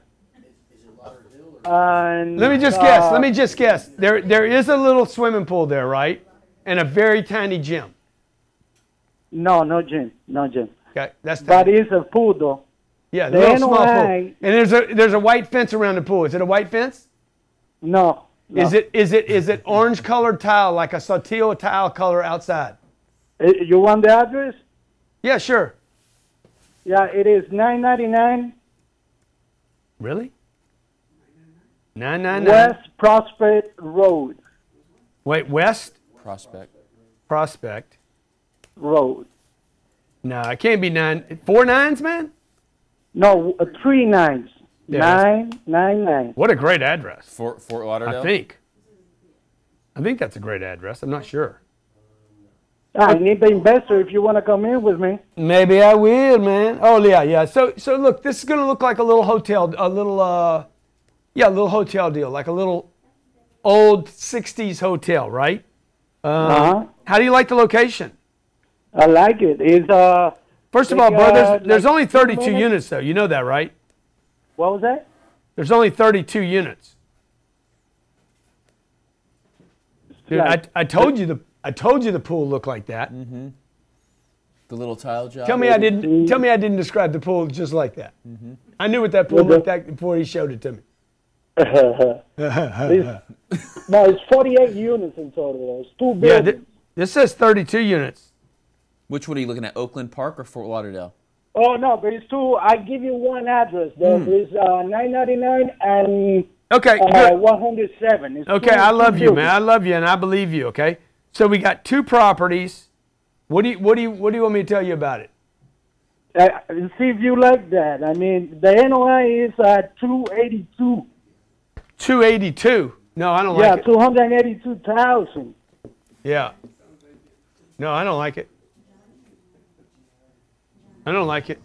And, Let me just guess. Let me just guess. There is a little swimming pool there, right? And a very tiny gym. No gym. No gym. Okay, that's but it's a pool though. Yeah, the little small pool. And there's a white fence around the pool. Is it a white fence? No. Is it orange colored tile, like a Sotil tile color outside? You want the address? Yeah, sure. Yeah, it is 999. Really? 999. West Prospect Road. Wait, West? Prospect. Road. No, it can't be 4 nines, man? No, 3 nines. Yeah, 999. What a great address. Fort Lauderdale? I think that's a great address. I'm not sure. I need the investor if you want to come in with me. Maybe I will, man. Oh, yeah. So look, this is going to look like a little hotel, a little hotel deal, like a little old 60s hotel, right? How do you like the location? I like it. It's First of all, bro, there's only 32 units, though. You know that, right? What was that? There's only 32 units. Dude, I told you the pool looked like that. Mm-hmm. The little tile job. Tell me I didn't describe the pool just like that. Mm-hmm. I knew what that pool looked like before he showed it to me. No, it's 48 units in total. It's 2 buildings. Yeah, this says 32 units. Which one are you looking at, Oakland Park or Fort Lauderdale? Oh, no, but it's 2. I give you one address. There's 999 and 107. It's okay, I love you, man. I love you, and I believe you, okay? So we got 2 properties. What do you want me to tell you about it? See if you like that. I mean, the NOI is 282. 282? No, I don't like it. Yeah, 282,000. Yeah. No, I don't like it. I don't like it.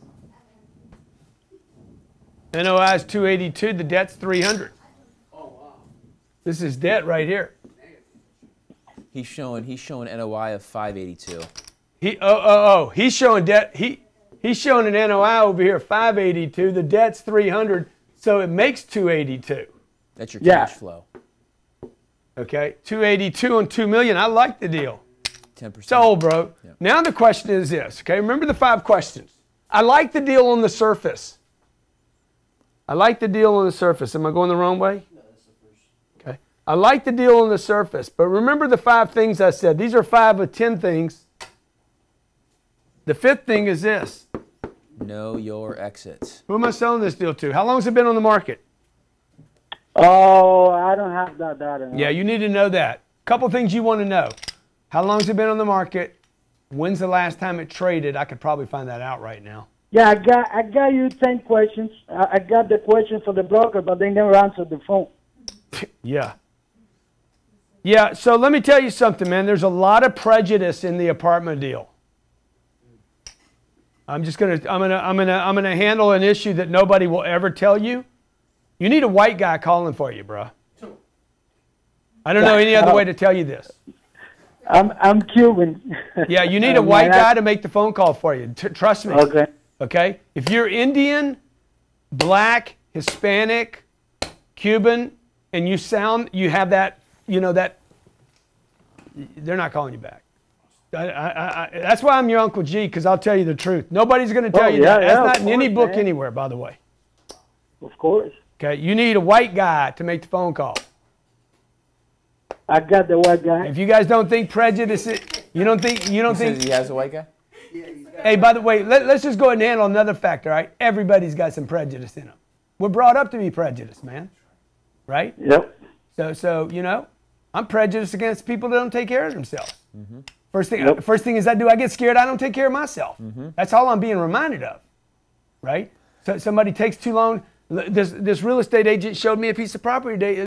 NOI is 282. The debt's 300. Oh, wow. This is debt right here. He's showing NOI of 582. He's showing debt. He's showing an NOI over here 582. The debt's 300, so it makes 282. That's your cash flow. Okay, 282 on 2 million. I like the deal. 10%. Sold, bro. Yep. Now the question is this. Okay, remember the 5 questions. I like the deal on the surface. I like the deal on the surface. Am I going the wrong way? No, that's the first. Okay. I like the deal on the surface, but remember the 5 things I said. These are 5 of 10 things. The 5th thing is this. Know your exits. Who am I selling this deal to? How long has it been on the market? Oh, I don't have that data. Yeah, you need to know that. Couple things you want to know. How long has it been on the market? When's the last time it traded? I could probably find that out right now. Yeah, I got you 10 questions. I got the question for the broker, but they never answered the phone. Yeah. Yeah, so let me tell you something, man. There's a lot of prejudice in the apartment deal. I'm gonna handle an issue that nobody will ever tell you. You need a white guy calling for you, bro. I don't know any other way to tell you this. I'm Cuban. Yeah, you need a white guy to make the phone call for you. Trust me. Okay. Okay? If you're Indian, black, Hispanic, Cuban, and you have that, that, they're not calling you back. That's why I'm your Uncle G, because I'll tell you the truth. Nobody's going to tell you that. That's not in any book anywhere, by the way. Of course. Okay, you need a white guy to make the phone call. I got the white guy. If you guys don't think prejudice, you don't think He has a white guy? Hey, by the way, let's just go ahead and handle another factor, all right? Everybody's got some prejudice in them. We're brought up to be prejudiced, man. Right? Yep. So I'm prejudiced against people that don't take care of themselves. Mm-hmm. First thing is I get scared, I don't take care of myself. Mm-hmm. That's all I'm being reminded of, right? So somebody takes too long. This real estate agent showed me a piece of property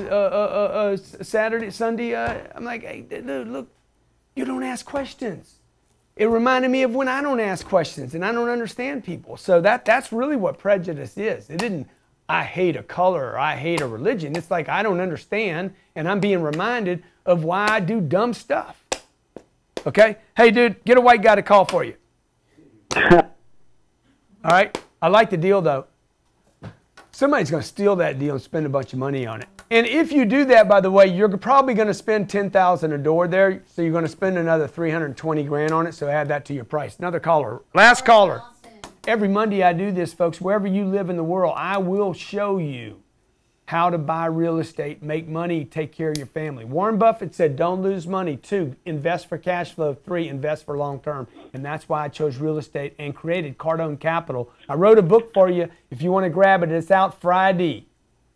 Sunday. I'm like, hey, dude, look, you don't ask questions. It reminded me of when I don't ask questions and I don't understand people. So that's really what prejudice is. It didn't, I hate a color or I hate a religion. It's like I don't understand and I'm being reminded of why I do dumb stuff. Okay? Hey, dude, get a white guy to call for you. All right? I like the deal, though. Somebody's going to steal that deal and spend a bunch of money on it. And if you do that, by the way, you're probably going to spend $10,000 a door there, so you're going to spend another $320,000 on it, so add that to your price. Another caller. Last caller. Every Monday I do this, folks. Wherever you live in the world, I will show you how to buy real estate, make money, take care of your family. Warren Buffett said, don't lose money. 2, invest for cash flow. 3, invest for long term. And that's why I chose real estate and created Cardone Capital. I wrote a book for you. If you want to grab it, it's out Friday.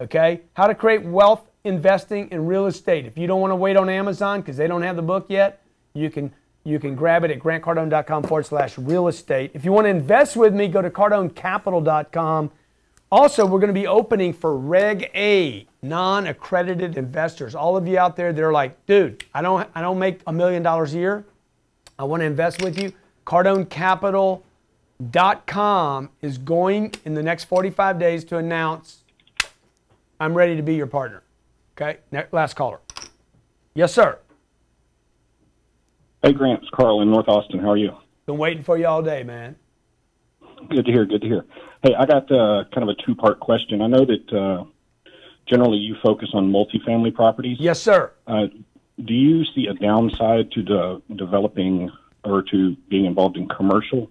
Okay? How to create wealth investing in real estate. If you don't want to wait on Amazon because they don't have the book yet, you can grab it at grantcardone.com/real estate. If you want to invest with me, go to cardonecapital.com. Also, we're going to be opening for Reg A, non-accredited investors. All of you out there that are like, dude, I don't make $1 million a year. I want to invest with you. CardoneCapital.com is going in the next 45 days to announce I'm ready to be your partner. Okay, last caller. Yes, sir. Hey, Grant, it's Carl in North Austin. How are you? Been waiting for you all day, man. Good to hear. Good to hear. Hey, I got kind of a 2-part question. I know that generally you focus on multifamily properties. Yes, sir. Do you see a downside to developing or to being involved in commercial?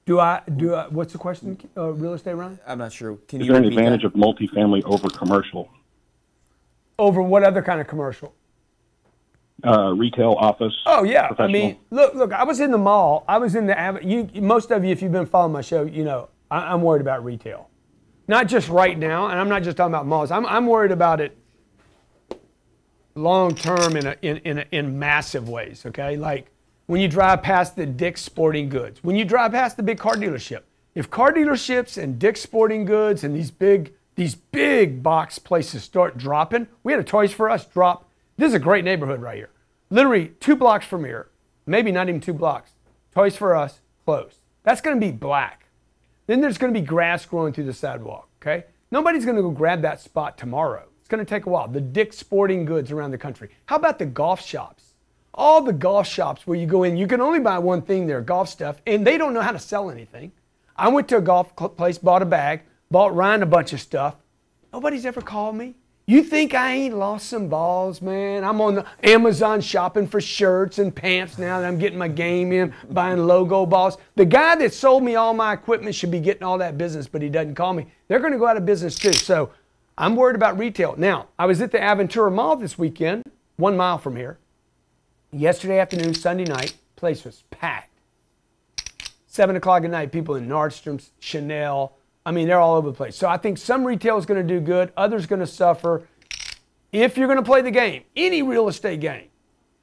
What's the question? Real estate, Ron? I'm not sure. Is there an advantage of multifamily over commercial? Over what other kind of commercial? Retail, office. Oh yeah, I mean, look. I was in the mall. I was in the. Most of you, if you've been following my show, you know I'm worried about retail. Not just right now, and I'm not just talking about malls. I'm worried about it long term in massive ways. Okay, like when you drive past the Dick's Sporting Goods, when you drive past the big car dealership. If car dealerships and Dick's Sporting Goods and these big box places start dropping, we had a Toys R Us drop. This is a great neighborhood right here. Literally 2 blocks from here, maybe not even 2 blocks. Toys R Us closed. That's going to be black. Then there's going to be grass growing through the sidewalk, okay? Nobody's going to go grab that spot tomorrow. It's going to take a while. The Dick's Sporting Goods around the country. How about the golf shops? All the golf shops where you go in, you can only buy one thing there, golf stuff, and they don't know how to sell anything. I went to a golf place, bought a bag, bought Ryan a bunch of stuff. Nobody's ever called me. You think I ain't lost some balls, man? I'm on the Amazon shopping for shirts and pants now that I'm getting my game in, buying logo balls. The guy that sold me all my equipment should be getting all that business, but he doesn't call me. They're going to go out of business too. So I'm worried about retail. Now, I was at the Aventura Mall this weekend, 1 mile from here. Yesterday afternoon, Sunday night, place was packed. 7 o'clock at night, people in Nordstrom's, Chanel. I mean, they're all over the place. So I think some retail is going to do good. Others going to suffer. If you're going to play the game, any real estate game,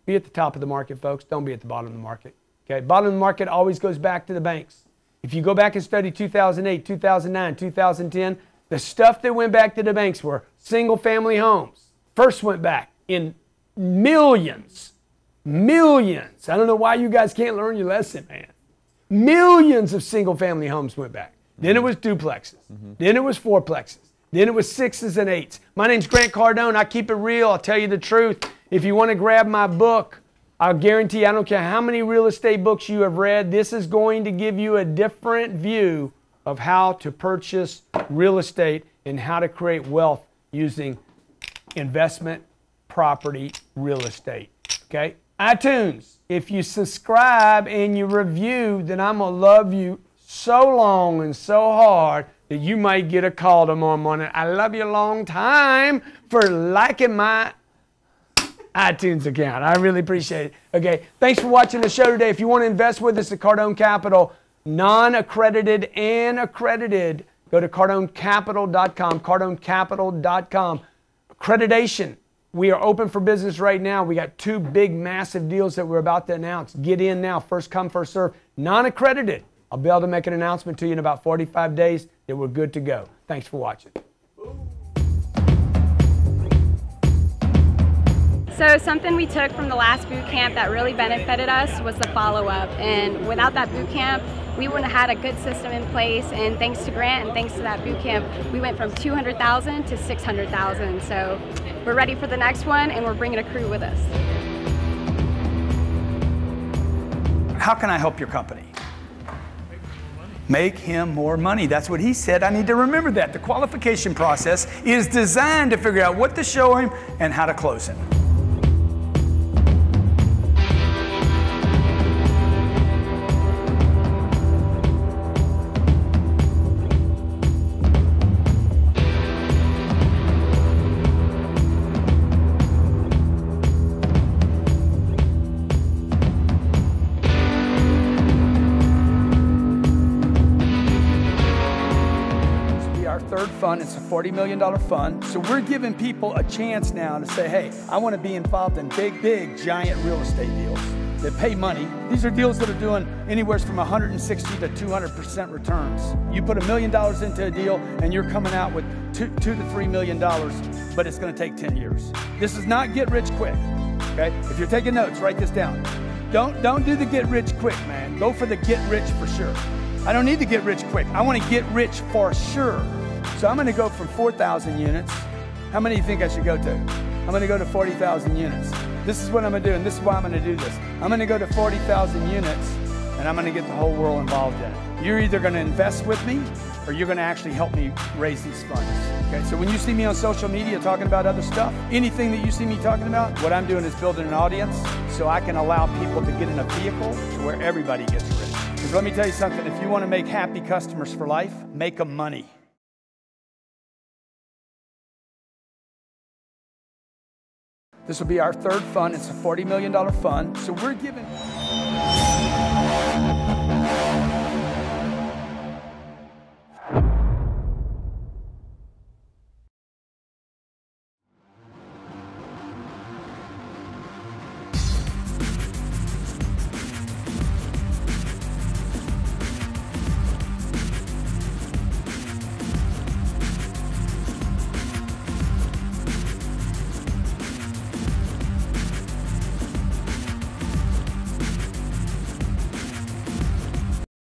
be at the top of the market, folks. Don't be at the bottom of the market. Okay? Bottom of the market always goes back to the banks. If you go back and study 2008, 2009, 2010, the stuff that went back to the banks were single-family homes. First went back in millions. Millions. I don't know why you guys can't learn your lesson, man. Millions of single-family homes went back. Then it was duplexes. Then it was fourplexes. Then it was 6s and 8s. My name's Grant Cardone. I keep it real. I'll tell you the truth. If you want to grab my book, I'll guarantee, I don't care how many real estate books you have read, this is going to give you a different view of how to purchase real estate and how to create wealth using investment, property, real estate. Okay? iTunes, if you subscribe and you review, then I'm going to love you so long and so hard that you might get a call tomorrow morning. I love you a long time for liking my iTunes account. I really appreciate it. Okay, thanks for watching the show today. If you want to invest with us at Cardone Capital, non-accredited and accredited, go to cardonecapital.com, cardonecapital.com. Accreditation. We are open for business right now. We got 2 big, massive deals that we're about to announce. Get in now. First come, first serve. Non-accredited. I'll be able to make an announcement to you in about 45 days that we're good to go. Thanks for watching. So something we took from the last boot camp that really benefited us was the follow-up. And without that boot camp, we wouldn't have had a good system in place. And thanks to Grant and thanks to that boot camp, we went from 200,000 to 600,000. So we're ready for the next one, and we're bringing a crew with us. How can I help your company? Make him more money. That's what he said. I need to remember that. The qualification process is designed to figure out what to show him and how to close him. Fund. It's a $40 million fund. So we're giving people a chance now to say, hey, I want to be involved in big, giant real estate deals that pay money. These are deals that are doing anywhere from 160 to 200% returns. You put $1 million into a deal and you're coming out with $2 to $3 million, but it's going to take 10 years. This is not get rich quick. Okay? If you're taking notes, write this down. Don't do the get rich quick, man. Go for the get rich for sure. I don't need to get rich quick. I want to get rich for sure. So I'm going to go from 4,000 units. How many do you think I should go to? I'm going to go to 40,000 units. This is what I'm going to do, and this is why I'm going to do this. I'm going to go to 40,000 units, and I'm going to get the whole world involved in it. You're either going to invest with me, or you're going to actually help me raise these funds. Okay, so when you see me on social media talking about other stuff, anything that you see me talking about, what I'm doing is building an audience so I can allow people to get in a vehicle to where everybody gets rich. Because let me tell you something, if you want to make happy customers for life, make them money. This will be our 3rd fund. It's a $40 million fund. So we're giving...